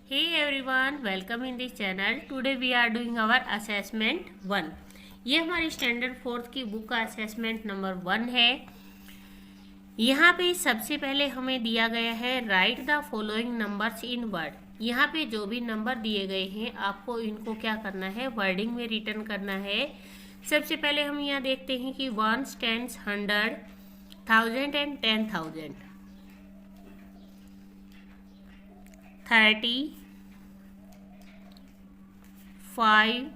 Hey everyone, welcome in this channel. Today we are doing our assessment 1. ये हमारी standard fourth की book का assessment number 1 है। यहाँ पे सबसे पहले हमें दिया गया है right the following numbers in word. यहाँ पे जो भी नंबर दिए गए हैं आपको इनको क्या करना है, वर्डिंग में रिटर्न करना है। सबसे पहले हम यहाँ देखते हैं कि 1, 10, 100, 1000 एंड 10,000, 30, 5,000,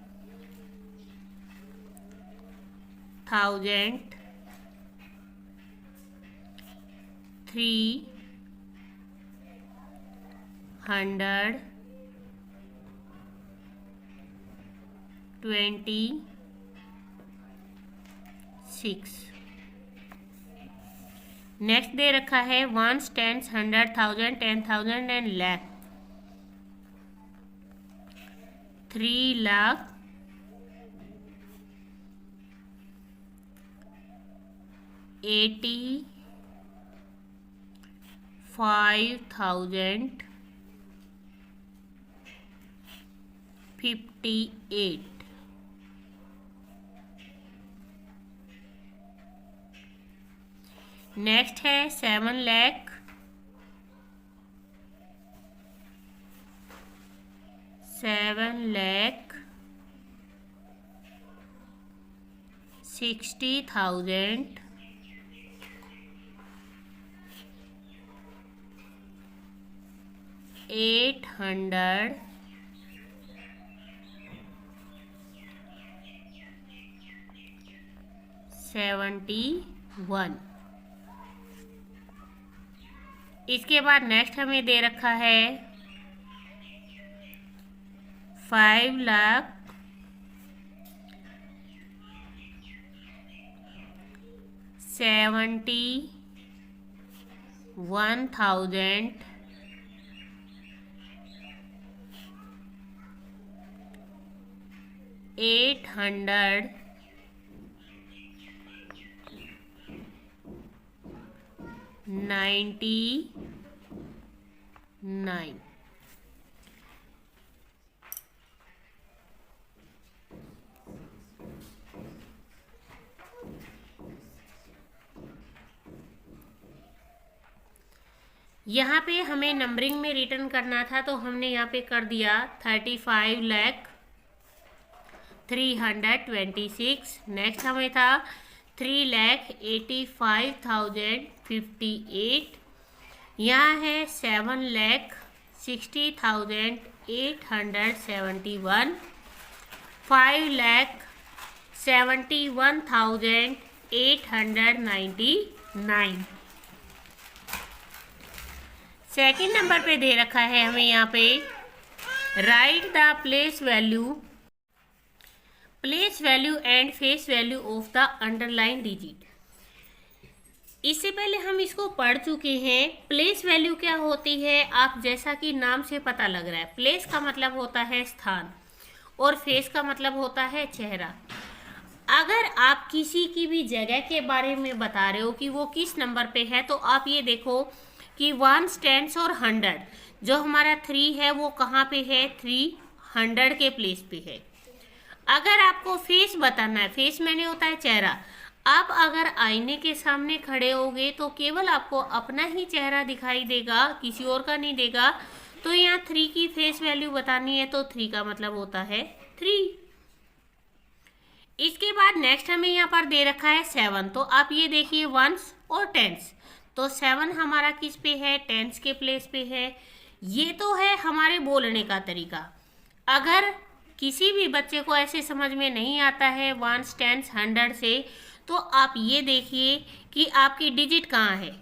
300, 26। नेक्स्ट दे रखा है 1, 10, 100, 1000, 10,000 एंड लाख। 3 लाख, 85,000, 58। नेक्स्ट है 7 लाख, 60,000, 871। इसके बाद नेक्स्ट हमें दे रखा है 5 लाख, 71,890, 9। यहाँ पे हमें नंबरिंग में रिटर्न करना था तो हमने यहाँ पे कर दिया 35,326। नेक्स्ट हमें था 3,85,058। यहाँ है 7,60,871, 5,71,899। सेकंड नंबर पे दे रखा है हमें यहाँ पे right the place value and face value of the underline digit. इससे पहले हम इसको पढ़ चुके हैं। प्लेस वैल्यू क्या होती है, आप जैसा कि नाम से पता लग रहा है, प्लेस का मतलब होता है स्थान और फेस का मतलब होता है चेहरा। अगर आप किसी की भी जगह के बारे में बता रहे हो कि वो किस नंबर पे है, तो आप ये देखो कि 1, 10 और 100, जो हमारा 3 है वो कहाँ पे है, 300 के प्लेस पे है। अगर आपको फेस बताना है, फेस मैंने होता है चेहरा, आप अगर आईने के सामने खड़े होगे तो केवल आपको अपना ही चेहरा दिखाई देगा, किसी और का नहीं देगा। तो यहाँ 3 की फेस वैल्यू बतानी है तो 3 का मतलब होता है 3। इसके बाद नेक्स्ट हमें यहाँ पर दे रखा है 7, तो आप ये देखिए 1s और 10s, तो 7 हमारा किस पे है, 10s के प्लेस पे है। ये तो है हमारे बोलने का तरीका। अगर किसी भी बच्चे को ऐसे समझ में नहीं आता है 1s, 10s, 100 से, तो आप ये देखिए कि आपकी डिजिट कहाँ है।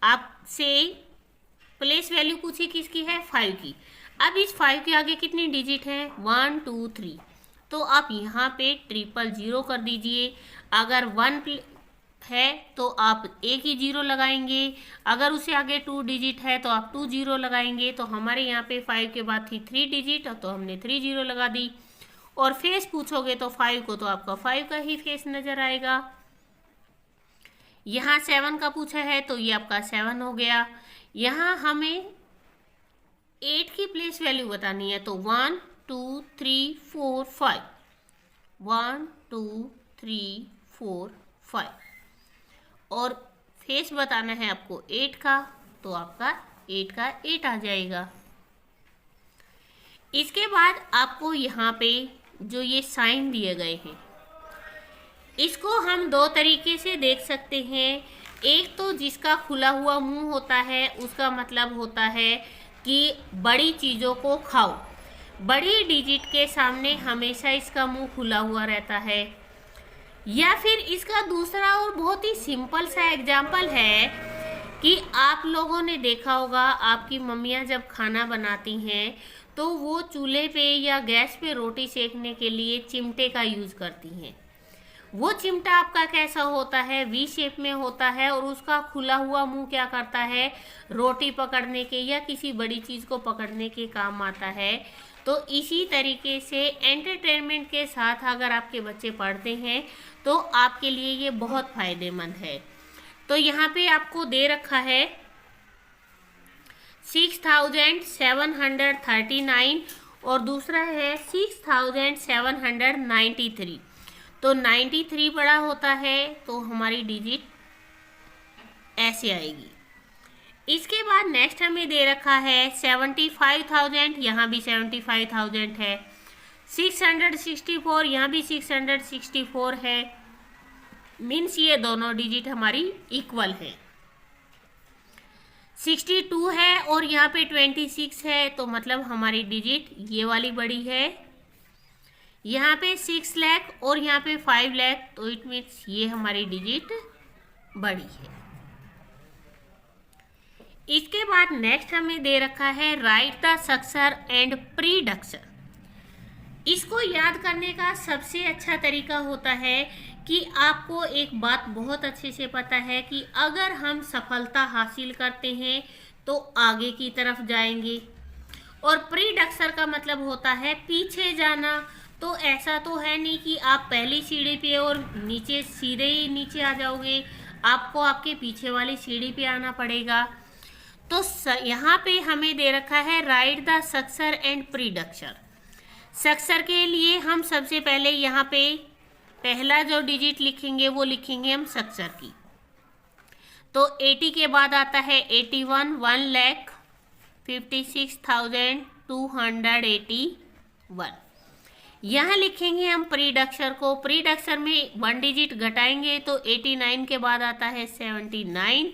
आपसे प्लेस वैल्यू पूछी किसकी है, 5 की। अब इस 5 के आगे कितनी डिजिट है, 1, 2, 3, तो आप यहाँ पे 000 कर दीजिए। अगर 1 है तो आप एक ही 0 लगाएंगे, अगर उससे आगे 2 डिजिट है तो आप 2 0 लगाएंगे। तो हमारे यहाँ पे 5 के बाद थी 3 डिजिट, तो हमने 3 0 लगा दी। और फेस पूछोगे तो 5 को तो आपका 5 का ही फेस नजर आएगा। यहाँ 7 का पूछा है तो ये आपका 7 हो गया। यहाँ हमें 8 की प्लेस वैल्यू बतानी है तो 1 2 3 4 5, 1 2 3 4 5, और फेस बताना है आपको 8 का, तो आपका 8 का 8 आ जाएगा। इसके बाद आपको यहाँ पे जो ये साइन दिए गए हैं, इसको हम दो तरीके से देख सकते हैं। एक तो जिसका खुला हुआ मुंह होता है उसका मतलब होता है कि बड़ी चीज़ों को खाओ, बड़ी डिजिट के सामने हमेशा इसका मुंह खुला हुआ रहता है। या फिर इसका दूसरा और बहुत ही सिंपल सा एग्जाम्पल है कि आप लोगों ने देखा होगा आपकी मम्मियाँ जब खाना बनाती हैं तो वो चूल्हे पे या गैस पे रोटी सेकने के लिए चिमटे का यूज़ करती हैं। वो चिमटा आपका कैसा होता है, वी शेप में होता है, और उसका खुला हुआ मुंह क्या करता है, रोटी पकड़ने के या किसी बड़ी चीज़ को पकड़ने के काम आता है। तो इसी तरीके से एंटरटेनमेंट के साथ अगर आपके बच्चे पढ़ते हैं तो आपके लिए ये बहुत फ़ायदेमंद है। तो यहाँ पे आपको दे रखा है 6739 और दूसरा है 6793। तो 93 बड़ा होता है तो हमारी डिजिट ऐसे आएगी। इसके बाद नेक्स्ट हमें दे रखा है 75,000, यहाँ भी 75,000 है। 664, यहाँ भी 664 है। मीन्स ये दोनों डिजिट हमारी इक्वल है। 62 है और यहाँ पे 26 है, तो मतलब हमारी डिजिट ये वाली बड़ी है। यहाँ पे 6 लाख और यहाँ पे 5 लाख, तो इट मीन्स ये हमारी डिजिट बड़ी है। इसके बाद नेक्स्ट हमें दे रखा है राइट द सक्सेसर एंड प्रीडक्शन। इसको याद करने का सबसे अच्छा तरीका होता है कि आपको एक बात बहुत अच्छे से पता है कि अगर हम सफलता हासिल करते हैं तो आगे की तरफ जाएंगे, और प्रीडक्शन का मतलब होता है पीछे जाना। तो ऐसा तो है नहीं कि आप पहली सीढ़ी पे और नीचे सीधे ही नीचे आ जाओगे, आपको आपके पीछे वाली सीढ़ी पे आना पड़ेगा। तो यहाँ पे हमें दे रखा है right the successor and prediction. Successor के लिए हम सबसे पहले यहाँ पे पहला जो डिजिट लिखेंगे वो लिखेंगे हम सक्सेसर की। तो 80 के बाद आता है 81, 1,56,281। यहाँ लिखेंगे हम प्रीडक्शन को। प्रीडक्शन में 1 डिजिट घटाएंगे तो 89 के बाद आता है 79,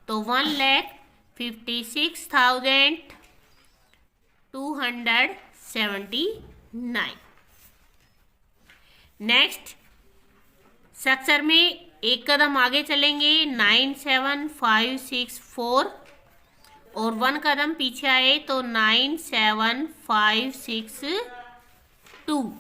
तो 1,56,279। नेक्स्ट सक्सेसर में एक कदम आगे चलेंगे, 97564, और 1 कदम पीछे आए तो 97562।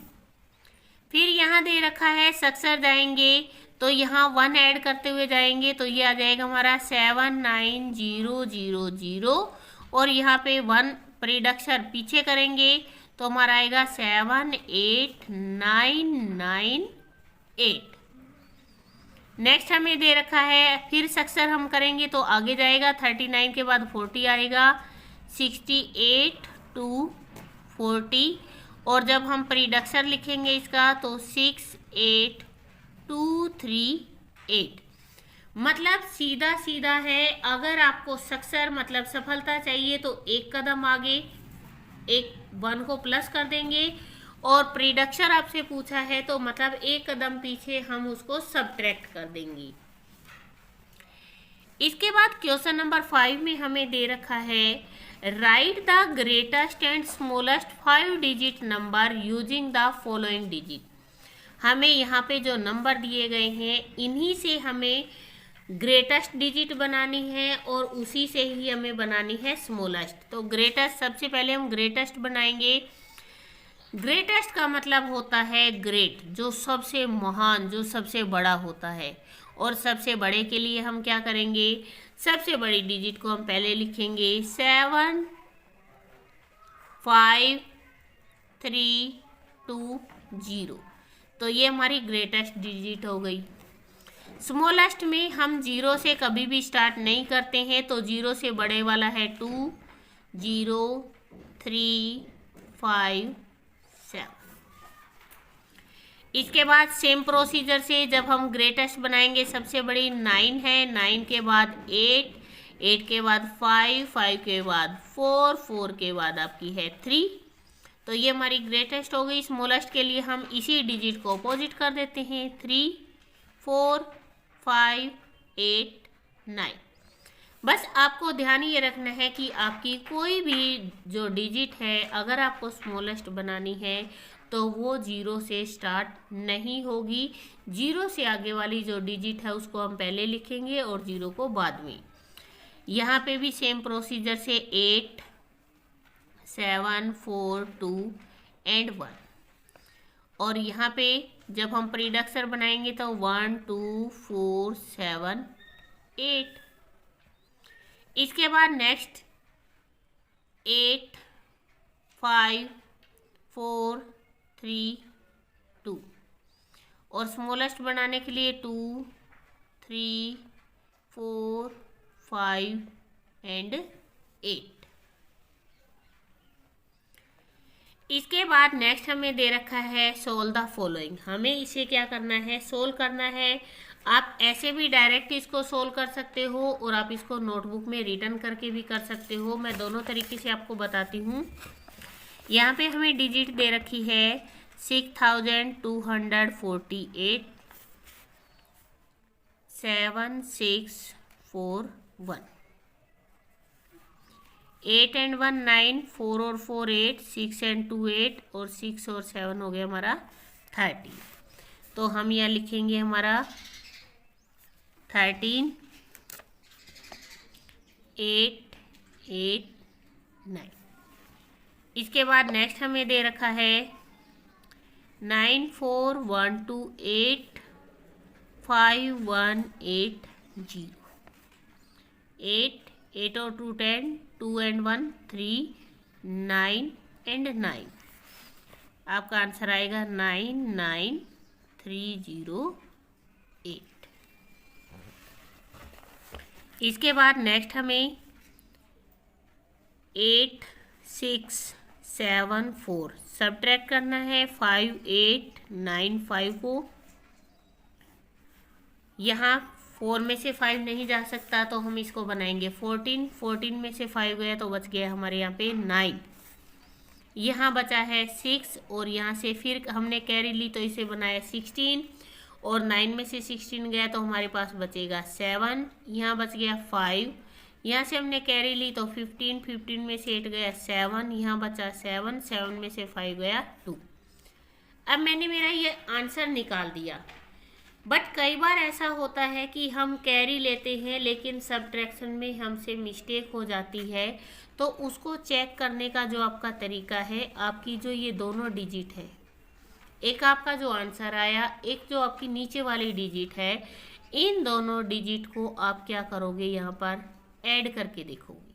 फिर यहाँ दे रखा है सक्सेसर जाएंगे तो यहाँ 1 ऐड करते हुए जाएंगे तो ये आ जाएगा हमारा 79000, और यहाँ पे 1 प्रीडक्शन पीछे करेंगे तो हमारा आएगा 78998। नेक्स्ट हमें दे रखा है फिर सक्सेसर हम करेंगे तो आगे जाएगा, 39 के बाद 40 आएगा, 68 to 40, और जब हम प्रीडक्शन लिखेंगे इसका तो 68238। मतलब सीधा सीधा है, अगर आपको सक्सेसर मतलब सफलता चाहिए तो एक कदम आगे एक 1 को प्लस कर देंगे, और प्रीडक्शन आपसे पूछा है तो मतलब एक कदम पीछे हम उसको सबट्रैक्ट कर देंगे। इसके बाद क्वेश्चन नंबर 5 में हमें दे रखा है right the greatest and smallest 5 digit number using the following digit. हमें यहाँ पे जो नंबर दिए गए हैं इन्हीं से हमें ग्रेटेस्ट डिजिट बनानी है और उसी से ही हमें बनानी है स्मॉलेस्ट। तो ग्रेटेस्ट, सबसे पहले हम ग्रेटेस्ट बनाएंगे। ग्रेटेस्ट का मतलब होता है ग्रेट, जो सबसे महान, जो सबसे बड़ा होता है। और सबसे बड़े के लिए हम क्या करेंगे, सबसे बड़ी डिजिट को हम पहले लिखेंगे 75320। तो ये हमारी ग्रेटेस्ट डिजिट हो गई। स्मॉलेस्ट में हम 0 से कभी भी स्टार्ट नहीं करते हैं, तो 0 से बड़े वाला है 2, 0, 3 5 7। इसके बाद सेम प्रोसीजर से जब हम ग्रेटेस्ट बनाएंगे, सबसे बड़ी 9 है, 9 के बाद 8, 8 के बाद 5, 5 के बाद 4, 4 के बाद आपकी है 3। तो ये हमारी ग्रेटेस्ट हो गई। स्मॉलेस्ट के लिए हम इसी डिजिट को अपोजिट कर देते हैं, 3 4 5 8 9। बस आपको ध्यान ये रखना है कि आपकी कोई भी जो डिजिट है, अगर आपको स्मॉलेस्ट बनानी है तो वो 0 से स्टार्ट नहीं होगी। 0 से आगे वाली जो डिजिट है उसको हम पहले लिखेंगे और 0 को बाद में। यहाँ पे भी सेम प्रोसीजर से 8 7 4 2 एंड 1। और यहाँ पे जब हम प्रीडिक्सर बनाएंगे तो 1 2 4 7 8। इसके बाद नेक्स्ट 8 5 4 3 2। और स्मॉलेस्ट बनाने के लिए 2 3 4 5 एंड 8। इसके बाद नेक्स्ट हमें दे रखा है सोल्व द फॉलोइंग। हमें इसे क्या करना है, सोल्व करना है। आप ऐसे भी डायरेक्ट इसको सोल्व कर सकते हो और आप इसको नोटबुक में रिटर्न करके भी कर सकते हो। मैं दोनों तरीके से आपको बताती हूँ। यहाँ पे हमें डिजिट दे रखी है 6248 7 6 4 1। 8 and 1 9, 4 और 4 8, 6 and 2 8 और 6 और 7 हो गया हमारा 30। तो हम यहाँ लिखेंगे हमारा 13 8 8 9। इसके बाद नेक्स्ट हमें दे रखा है 9 4 1 2 8 5 1 8 0। 8 8 और 2 10, 2 and 1 3, 9 and 9। आपका आंसर आएगा 9 9 3 0 8। इसके बाद नेक्स्ट हमें 8 6 7 4 सबट्रैक्ट करना है 5 8 9 5 को। यहाँ 4 में से 5 नहीं जा सकता तो हम इसको बनाएंगे 14। 14 में से 5 गया तो बच गया हमारे यहाँ पे 9। यहाँ बचा है 6 और यहाँ से फिर हमने कैरी ली तो इसे बनाया 16 और 9 में से 16 गया तो हमारे पास बचेगा 7। यहाँ बच गया 5। यहाँ से हमने कैरी ली तो 15, 15 में से 8 गया 7। यहाँ बचा 7, 7 में से 5 गया 2। अब मैंने मेरा ये आंसर निकाल दिया। बट कई बार ऐसा होता है कि हम कैरी लेते हैं लेकिन सब्ट्रैक्शन में हमसे मिस्टेक हो जाती है। तो उसको चेक करने का जो आपका तरीका है, आपकी जो ये दोनों डिजिट है, एक आपका जो आंसर आया, एक जो आपकी नीचे वाली डिजिट है, इन दोनों डिजिट को आप क्या करोगे, यहाँ पर ऐड करके देखोगे।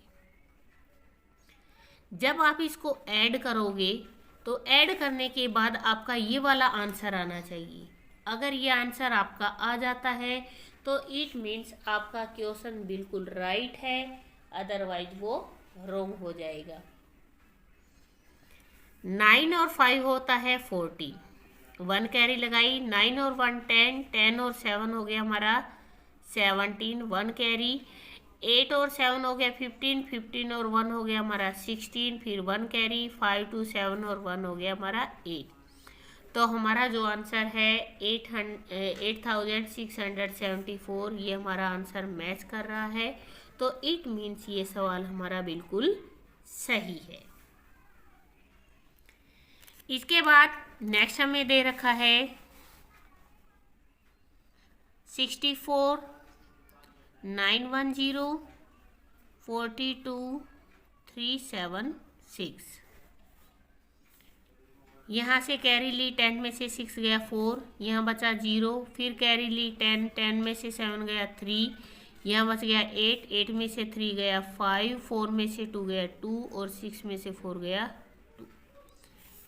जब आप इसको ऐड करोगे तो ऐड करने के बाद आपका ये वाला आंसर आना चाहिए। अगर ये आंसर आपका आ जाता है तो इट मीन्स आपका क्वेश्चन बिल्कुल राइट है, अदरवाइज वो रॉन्ग हो जाएगा। 9 और 5 होता है 40। 1 कैरी लगाई, 9 और 1 10, 10 और 7 हो गया हमारा 17। 1 कैरी, 8 और 7 हो गया 15, 15 और 1 हो गया हमारा 16। फिर 1 कैरी, 5 2 7 और 1 हो गया हमारा 8। तो हमारा जो आंसर है 8674, ये हमारा आंसर मैच कर रहा है। तो इट मीन्स ये सवाल हमारा बिल्कुल सही है। इसके बाद नेक्स्ट हमें दे रखा है 64 910 42 376। यहाँ से कैरी ली, 10 में से 6 गया 4, यहाँ बचा 0। फिर कैरी ली 10, 10 में से 7 गया 3, यहाँ बच गया 8, 8 में से 3 गया 5, 4 में से 2 गया 2 और 6 में से 4 गया 2।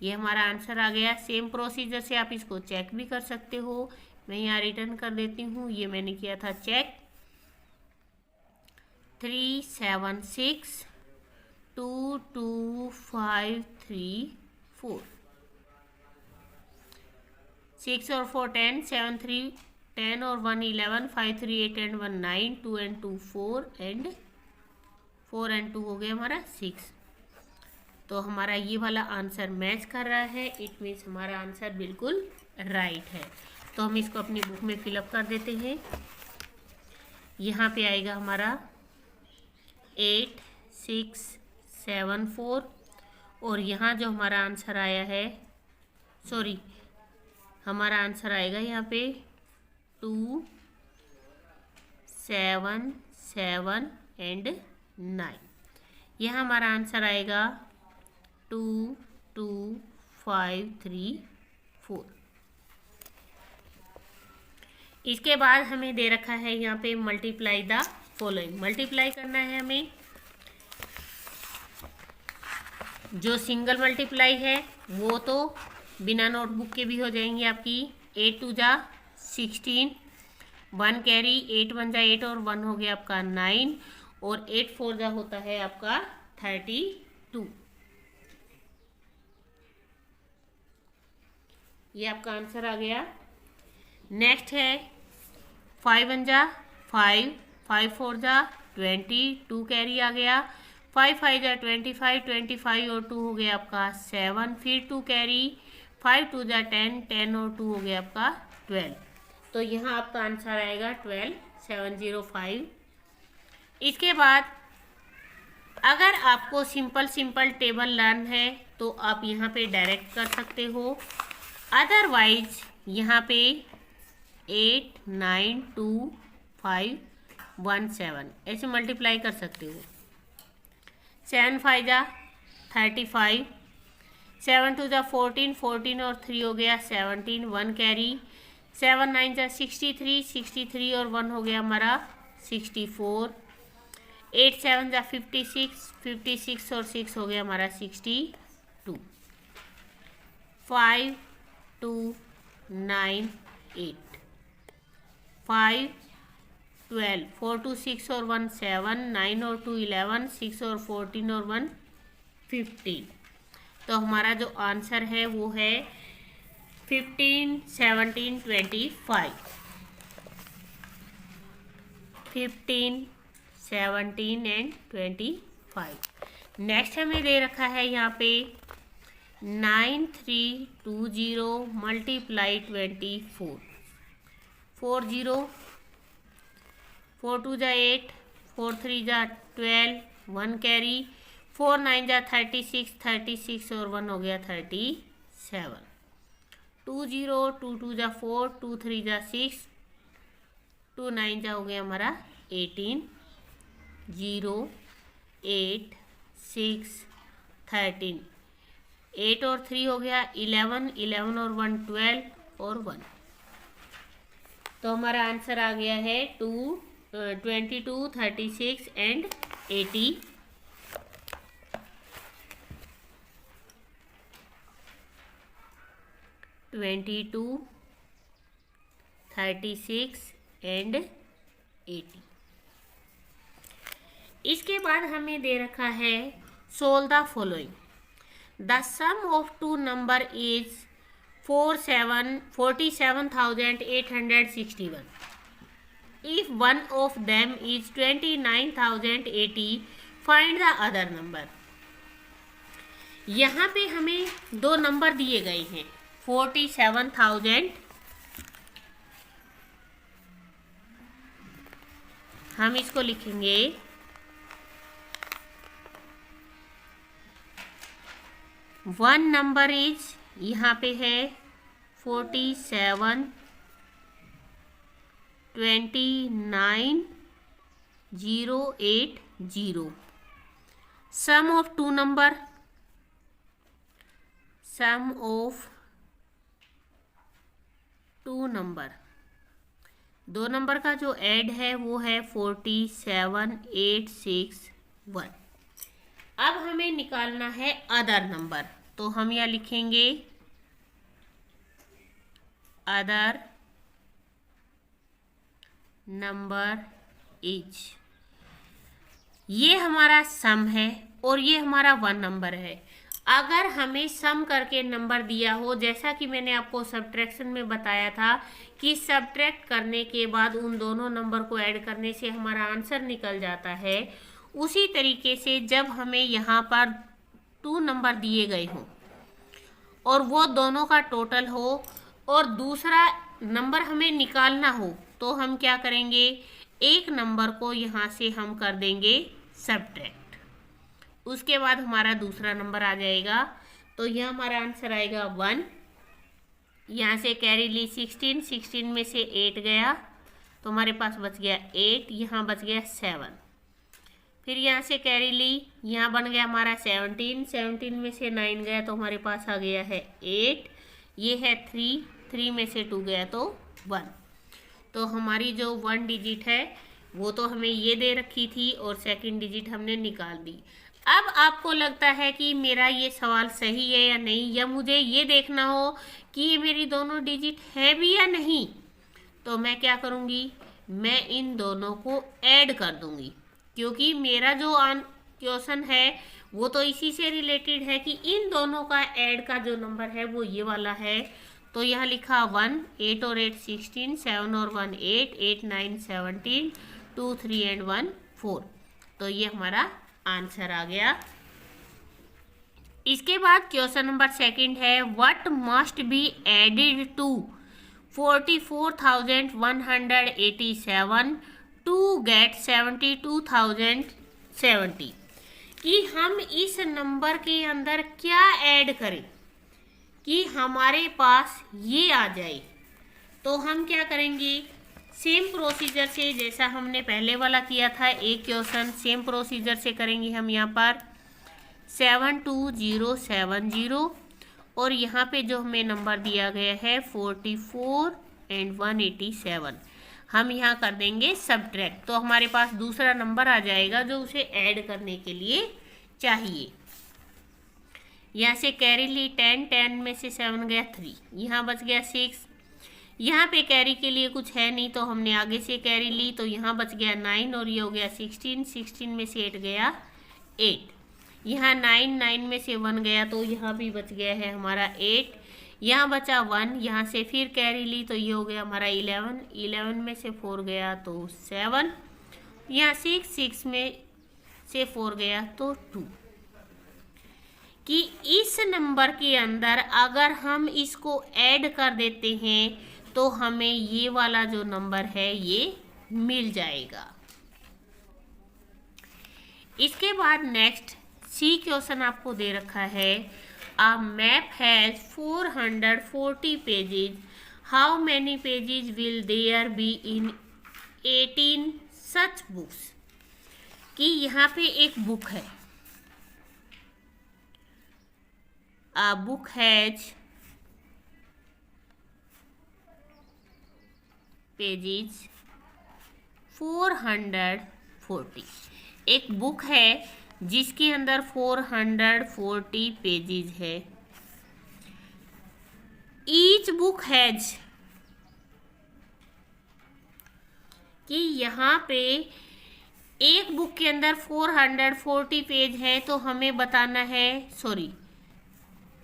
ये हमारा आंसर आ गया। सेम प्रोसीजर से आप इसको चेक भी कर सकते हो। मैं यहाँ रिटर्न कर देती हूँ। ये मैंने किया था चेक। 3 7 6 2 2 5 3 4, 6 और 4 10, 7 3 10 और 1 11, 5 3 8 एंड 1 9, 2 and 2 4 एंड 4 and 2 हो गया हमारा 6। तो हमारा ये वाला आंसर मैच कर रहा है, इट मीन्स हमारा आंसर बिल्कुल राइट है। तो हम इसको अपनी बुक में फिलअप कर देते हैं। यहाँ पे आएगा हमारा 8 6 7 4 और यहाँ जो हमारा आंसर आया है, सॉरी, हमारा आंसर आएगा यहाँ पे 2 7 7 एंड 9। यह हमारा आंसर आएगा 2 2 5 3 4। इसके बाद हमें दे रखा है यहाँ पे मल्टीप्लाई द फॉलोइंग। मल्टीप्लाई करना है हमें। जो सिंगल मल्टीप्लाई है वो तो बिना नोटबुक के भी हो जाएंगी आपकी। 8 2 जा 16, 1 कैरी, 8 1 जा 8 और 1 हो गया आपका 9 और 8 4 जा होता है आपका 32। ये आपका आंसर आ गया। नेक्स्ट है 5 1 जा 5, 5 4 जा 20, 2 कैरी आ गया। 5 5 जा 25, 25 और 2 हो गया आपका 7, फिर 2 कैरी, 5 2 जा 10, 10 और 2 हो गया आपका 12। तो यहाँ आपका आंसर आएगा 12 705। इसके बाद अगर आपको सिंपल टेबल लर्न है तो आप यहाँ पे डायरेक्ट कर सकते हो, अदरवाइज यहाँ पे 8 9 2 5 1 7 ऐसे मल्टीप्लाई कर सकते हो। 7 5 जा 35, 7 2 जा 14, 14 और 3 हो गया 17, 1 कैरी, 7 9 जा 63, 63 और 1 हो गया हमारा 64, 8 7 जा 56, 56 और 6 हो गया हमारा 62, 5 2 9 8, 5 12, 4 2 6 और 1 7, 9 और 2 11, 6 और 14 और 1 15। तो हमारा जो आंसर है वो है 15 17 25। 15 17 एंड 25। नेक्स्ट हमें दे रखा है यहाँ पे 9 3 2 0 मल्टीप्लाई 24। 4 0, 4 2 जा 8, 4 3 जा 12, 1 कैरी, 4 9 जा 36, 36 और 1 हो गया 37, 2 0, 2 2 जा 4, 2 3 जा 6, 2 9 जा हो गया हमारा 18, 0 8 6 13, 8 और 3 हो गया 11, 11 और 1 12 और 1। तो हमारा आंसर आ गया है 22 36 एंड 80। 22 36 एंड 80। इसके बाद हमें दे रखा है solve the following. The sum of two number is 47,861। If one of them is 29,080, find the other number। यहाँ पे हमें दो नंबर दिए गए हैं 47,000, हम इसको लिखेंगे वन नंबर इज, यहाँ पे है 47 29,080। Sum of two number, sum of two number, दो नंबर का जो ऐड है वो है 47,861। अब हमें निकालना है अदर नंबर, तो हम यहाँ लिखेंगे अदर नंबर इज, ये हमारा सम है और ये हमारा 1 नंबर है। अगर हमें सम करके नंबर दिया हो, जैसा कि मैंने आपको सब्ट्रैक्शन में बताया था कि सब्ट्रैक्ट करने के बाद उन दोनों नंबर को ऐड करने से हमारा आंसर निकल जाता है, उसी तरीके से जब हमें यहाँ पर 2 नंबर दिए गए हों और वो दोनों का टोटल हो और दूसरा नंबर हमें निकालना हो, तो हम क्या करेंगे, एक नंबर को यहाँ से हम कर देंगे सब्ट्रैक्ट, उसके बाद हमारा दूसरा नंबर आ जाएगा। तो यह हमारा आंसर आएगा 1। यहाँ से कैरी ली 16, 16 में से 8 गया तो हमारे पास बच गया 8, यहाँ बच गया 7। फिर यहाँ से कैरी ली, यहाँ बन गया हमारा 17, 17 में से 9 गया तो हमारे पास आ गया है 8, ये है 3, 3 में से 2 गया तो 1। तो हमारी जो 1 डिजिट है वो तो हमें ये दे रखी थी और सेकंड डिजिट हमने निकाल दी। अब आपको लगता है कि मेरा ये सवाल सही है या नहीं, या मुझे ये देखना हो कि ये मेरी दोनों डिजिट है भी या नहीं, तो मैं क्या करूँगी, मैं इन दोनों को ऐड कर दूँगी, क्योंकि मेरा जो क्वेश्चन है वो तो इसी से रिलेटेड है कि इन दोनों का ऐड का जो नंबर है वो ये वाला है। तो यहाँ लिखा 1, 8 और 8 16, 7 और 1 8, 8 9 17, 2 3 एंड 1 4। तो ये हमारा आंसर आ गया। इसके बाद क्वेश्चन नंबर सेकंड है, what must be added to 44,187 to get 72,070, कि हम इस नंबर के अंदर क्या ऐड करें कि हमारे पास ये आ जाए। तो हम क्या करेंगे, सेम प्रोसीजर से जैसा हमने पहले वाला किया था, एक क्वेश्चन सेम प्रोसीजर से करेंगे हम। यहाँ पर 72070 और यहाँ पे जो हमें नंबर दिया गया है 44 एंड 187, हम यहाँ कर देंगे सब्ट्रैक्ट, तो हमारे पास दूसरा नंबर आ जाएगा जो उसे ऐड करने के लिए चाहिए। यहाँ से कैरी ली 10, 10 में से 7 गया 3, यहाँ बच गया 6। यहाँ पे कैरी के लिए कुछ है नहीं तो हमने आगे से कैरी ली, तो यहाँ बच गया 9 और ये हो गया 16, 16 में से 8 गया 8, यहाँ 9, 9 में से 1 गया तो यहाँ भी बच गया है हमारा 8, यहाँ बचा 1, यहाँ से फिर कैरी ली तो ये हो गया हमारा 11, 11 में से 4 गया तो 7, यहाँ 6, 6 में से 4 गया तो 2, कि इस नंबर के अंदर अगर हम इसको ऐड कर देते हैं तो हमें ये वाला जो नंबर है ये मिल जाएगा। इसके बाद नेक्स्ट सी क्वेश्चन आपको दे रखा है, a map has 440 pages, how many pages will there be in 18 such books, कि यहाँ पे एक बुक है, a book has pages 440, एक बुक है जिसके अंदर 440 पेजेस है। ईच बुक हैज, कि यहाँ पे एक बुक के अंदर 440 पेज है तो हमें बताना है,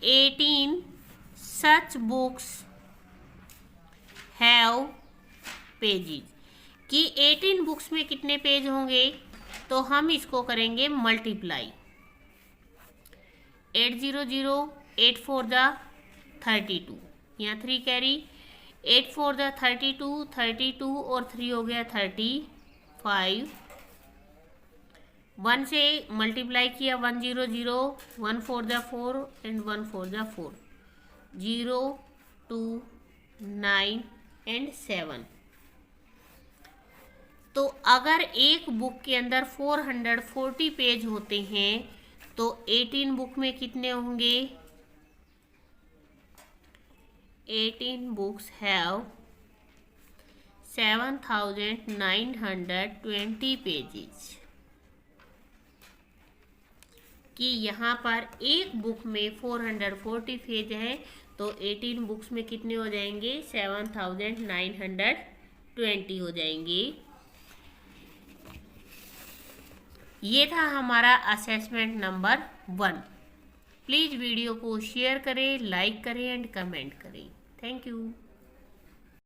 18 such books have pages, कि 18 बुक्स में कितने पेज होंगे, तो हम इसको करेंगे मल्टीप्लाई, 800, 8 4 जा 32, यहाँ 3 कैरी, 8 4 जा 32, 32 और 3 हो गया 35, 1 से मल्टीप्लाई किया 100, 1 4 जा 4 एंड 1 4 जा 4, 0 2 9 एंड 7। तो अगर एक बुक के अंदर 440 पेज होते हैं तो 18 बुक में कितने होंगे, 18 बुक्स हैव 7920 पेजेस, कि यहाँ पर एक बुक में 440 पेज है तो 18 बुक्स में कितने हो जाएंगे, 7920 हो जाएंगे। ये था हमारा असेसमेंट नंबर 1। प्लीज़ वीडियो को शेयर करें, लाइक करें एंड कमेंट करें। Thank you.